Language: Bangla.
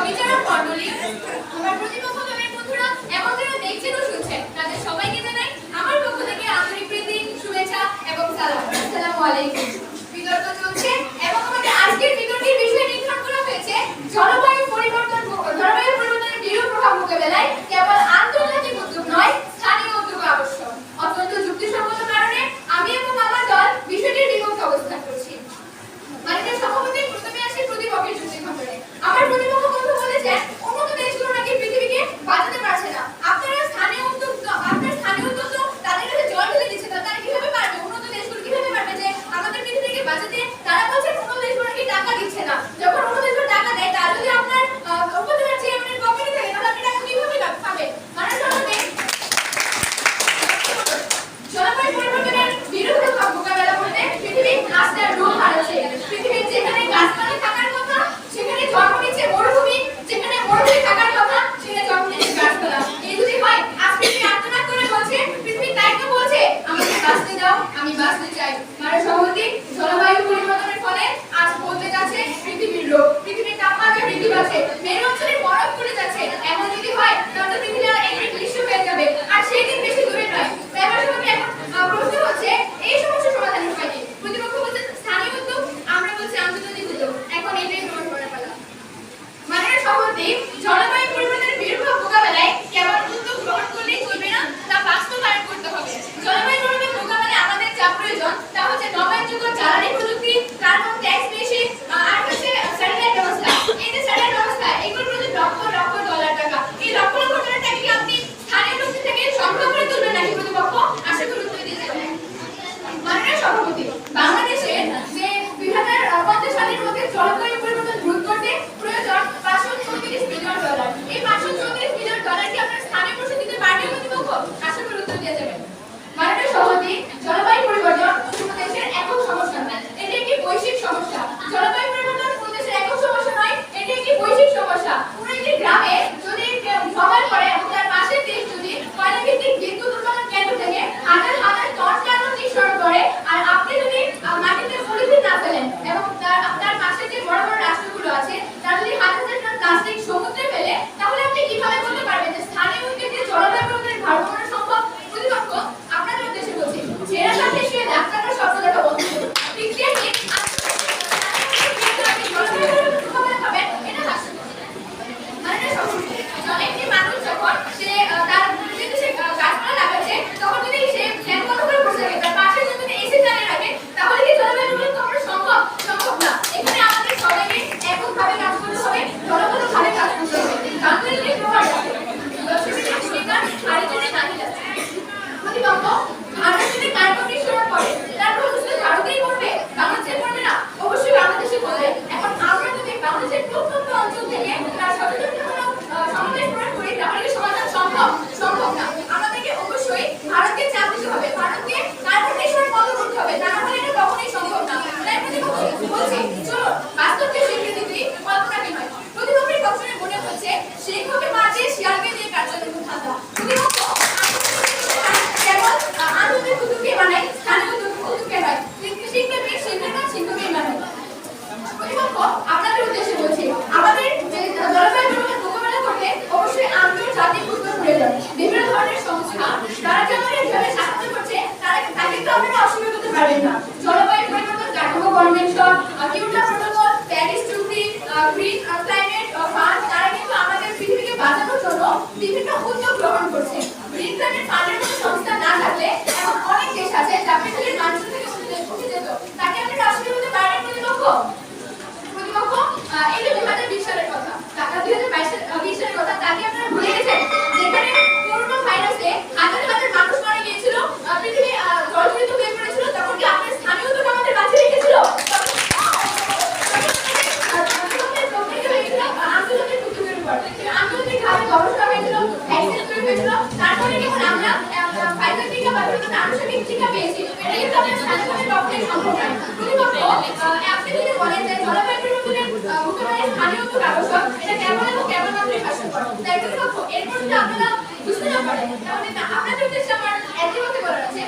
বিচারক মণ্ডলী, আমার প্রতিপক্ষ দলের বন্ধুরা এবং যারা দেখছেন ও শুনছেন তাদের সবাইকে জানাই আমার পক্ষ থেকে আন্তরিক প্রীতি, শুভেচ্ছা এবং সালাম। আসসালামু আলাইকুম। বিতর্ক চলছে এবং আমাদের আজকের বিতর্কের বিষয় নির্ধারণ করা হয়েছে জলবায়ু পরিবর্তনের বিরূপ প্রভাব মোকাবেলায় কেবল আন্তর্জাতিক উদ্যোগ নয়, স্থানীয় উদ্যোগ আবশ্যক। অত্যন্ত যুক্তিসঙ্গত কারণে আমি এবং আমার দল বিষয়টির বিপক্ষে অবস্থান করছি। মাননীয় সভাপতি, প্রথমে আসি প্রতিপক্ষের যুক্তি খণ্ডনে। আমার প্রতিপক্ষ বন্ধু বলেছেন উন্নত দেশগুলো নাকি পৃথিবীকে বাঁচাতে পারছে না। আপনার স্থানীয় উদ্যোগ তো তাদের কাছে জল ঢেলে দিচ্ছে, তারা কিভাবে পারবে? উন্নত দেশগুলো কিভাবে পারবে যে আমাদের পৃথিবীকে বাঁচাতে? তারা বলছেন উন্নত দেশগুলো নাকি টাকা দিচ্ছে না। যখন উন্নত দেশগুলো টাকা দেয়, তার যদি আপনার উপজেলার চেয়ারম্যানের পকেটে থাকে, তাহলে আপনি টাকা কিভাবে পাবেন? মাননীয় সভাপতি, জলবায়ু পরিবর্তনের বিরূপ প্রভাব মোকাবেলা করতে পৃথিবী আস্তে রূপ হারাচ্ছে। পৃথিবীর যেখানে গাছপালা থাকার কথা সেখানে জন্ম নিচ্ছে মরুভূমি, যেখানে মরুভূমি থাকার কথা সেখানে জন্ম নিচ্ছে গাছপালা। এই যদি হয়, আজ পৃথিবী আত্মনাদ করে বলছে, পৃথিবী তাই তো বলছে আমাকে বাঁচতে দাও, আমি বাঁচতে চাই। মাননীয় সভাপতি, জলবায়ু পরিবর্তনের ফলে আজ বলতে যাচ্ছে পৃথিবীর রোগ, পৃথিবীর তাপমাত্রা বৃদ্ধি পাচ্ছে, মেরু অঞ্চলে বরফ পড়ে যাচ্ছে। এমন যদি হয় তাহলে পৃথিবী একদিন গ্রীষ্ম হয়ে যাবে, আর সেই দিন বেশি দূরে নয়। প্রশ্ন হচ্ছে এই সমস্যার সমাধান উপায় কি? প্রতিপক্ষ বলছে স্থানীয় উদ্যোগ, আমরা বলছি আন্তর্জাতিক উদ্যোগ। এখন এটাই প্রমাণ করার পালা। মাননীয় সভাপতি, জলবায়ু পরিবর্তনের বিরূপ মোকাবেলায় কেবল উদ্যোগ গ্রহণ করলেই চলবে না, তা বাস্তবায়ন করতে হবে। জলবায়ু পরিবর্তন মোকাবেলায় আমাদের যা প্রয়োজন তা হচ্ছে নবায়নযোগ্য জ্বালানি প্রযুক্তি, কার্বন ট্যাক্স বেশি, আর হচ্ছে স্যাটেলাইট ব্যবস্থা। এই যে স্যাটেলাইট ব্যবস্থা, এগুলোর প্রতি লক্ষ লক্ষ ডলার টাকা। এই লক্ষ লক্ষ ডলার টাকা কি আপনি স্থানীয় লোক থেকে সংগ্রহ করে তুলবেন নাকি প্রতিপক্ষ? আশা করি উত্তর দিতে হবে। মাননীয় সভাপতি, বাংলাদেশের যে 2050 সালের মধ্যে জলবায়ু পরিবর্তন রোধ করতে প্রয়োজন $534 বিলিয়ন। এই $534 বিলিয়ন কি আপনার স্থানীয় প্রশ্ন দিতে পারবে প্রতিপক্ষ? আশা করি উত্তর দিয়ে যাবেন। মাননীয় সভাপতি, জলবায়ু পরিবর্তন কোনো দেশের একক সমস্যা নয়, এটি একটি বৈশ্বিক সমস্যা। জলবায়ু পরিবর্তন কোনো দেশের একক সমস্যা নয়, এটি একটি বৈশ্বিক সমস্যা। কোনো একটি গ্রামে যদি ভ্রমণ করে এবং তার পাশের দেশ যদি কয়লা ভিত্তিক বিদ্যুৎ উৎপাদন কেন্দ্র থেকে হাজার হাজার টন কার্বন নিঃসরণ করে, আর আপনি যদি মাটিতে পলিথিন না ফেলেন এবং তার পাশে যে বড় বড় রাষ্ট্রগুলো আছে তারা যদি হাজার হাজার টন প্লাস্টিক সমুদ্রে ফেলে, তাহলে আপনি কিভাবে বলতে পারবেন যে স্থানীয় উদ্যোগে জলবায়ু পরিবর্তনের ভারসাম্য সম্ভব? প্রতিপক্ষ, আপনাদের উদ্দেশ্যে বলছি, ছেঁড়া সাথে শুয়ে লাখ টাকার স্বপ্ন দেখা বন্ধ করুন। ঠিক তেমনি একটি মানুষ যখন সে তার গাছপালা লাগাচ্ছে, তখন যদি সে ফ্যান বন্ধ করে বসে থাকে, তার পাশে যদি এসি চালিয়ে রাখে, তাহলে কি জলবায়ু পরিবর্তন করা সম্ভব? সম্ভব না। এখানে আমাদের সবাইকে এককভাবে কাজ করতে হবে, দলগতভাবে কাজ করতে হবে। আন্তর্জাতিক প্রভাব প্রতিপক্ষ, ভারত যদি কার্বন নিঃসরণ করে, তার প্রভাব শুধু ভারতেই পড়বে, বাংলাদেশে পড়বে না? অবশ্যই বাংলাদেশে পড়বে। এখন আমরা যদি বাংলাদেশের প্রত্যন্ত অঞ্চল থেকে তার সচেতনতামূলক সমাবেশ প্রয়োগ করি, তাহলে সমাধান সম্ভব? সম্ভব না। আমাদেরকে অবশ্যই ভারতকে চাপ দিতে হবে, ভারতকে কার্বন নিঃসরণ বন্ধ করতে হবে, তা না হলে এটা কখনোই সম্ভব না। তাই প্রতিপক্ষ বলছি, চলো বাস্তবকে স্বীকৃতি দিই, কল্পনাকে নয়। প্রতিপক্ষের পক্ষে মনে হচ্ছে শেখ হবে মাঝে শিয়ালকে দিয়ে কার্যকর ঠান্ডা। প্রতিপক্ষ কেবল আন্তর্জাতিক উদ্যোগকে বানায়, স্থানীয় উদ্যোগকে নয়। শিক্ষাবিদ শিক্ষাকেই বানায়। প্রতিপক্ষ, আপনাদের উদ্দেশ্যে বলছি, আমাদের যে জলবায়ু পরিবর্তন মোকাবেলা করতে অবশ্যই আন্তর্জাতিক উদ্যোগ প্রয়োজন। বিভিন্ন ধরনের সংস্থা তারা যেমন এইভাবে সাহায্য করছে, তাকে তো আপনারা অস্বীকার করতে পারবেন না। জলবায়ু পরিবর্তন কাঠামো কনভেনশন, কিয়োটো প্রটোকল, প্যারিস চুক্তি, গ্রিন ক্লাইমেট ফান্ড, তারা কিন্তু আমাদের পৃথিবীকে বাঁচানোর জন্য বিভিন্ন উদ্যোগ গ্রহণ করছে। গ্রিন ক্লাইমেট ফান্ডের মতো সংস্থা না থাকলে এমন অনেক দেশ আছে যা পৃথিবীর মানুষ থেকে উঠে যেত। তাকে আপনারা অস্বীকার করতে পারেন প্রতিপক্ষ? প্রতিপক্ষ, এই যে 2020 সালের কথা, টাকা 2020 সালের কথা, তাকে আপনারা ভুলে গেছেন? যেখানে করোনা ভাইরাসে হাজার হাজার মানুষ মারা গিয়েছিল, পৃথিবী জলজীবিত হয়ে পড়েছিল, তখন কি আপনার স্থানীয় উদ্যোগ আমাদের বাঁচিয়ে রেখেছিল? আন্তর্জাতিক উদ্যোগের উপর আন্তর্জাতিকভাবে গবেষণা হয়েছিল, ভ্যাকসিন তৈরি হয়েছিল, তারপরে যখন আমরা ফাইজার টিকা বা আনুষ্ঠানিক টিকা পেয়েছি, এটা কিন্তু আমাদের স্থানীয়ভাবে কখনোই সম্ভব নয়। প্রতিপক্ষ, আপনি যদি বলেন যে জলবায়ু পরিবর্তনের মোকাবিলায় স্থানীয় উদ্যোগ আবশ্যক, এটা কেবল এবং কেবলমাত্রই হাস্যকর। তাই প্রতিপক্ষ, এরপর যদি আপনারা বুঝতে না পারেন, তাহলে আপনাদের উদ্দেশ্যে আমার একই কথা বলার আছে,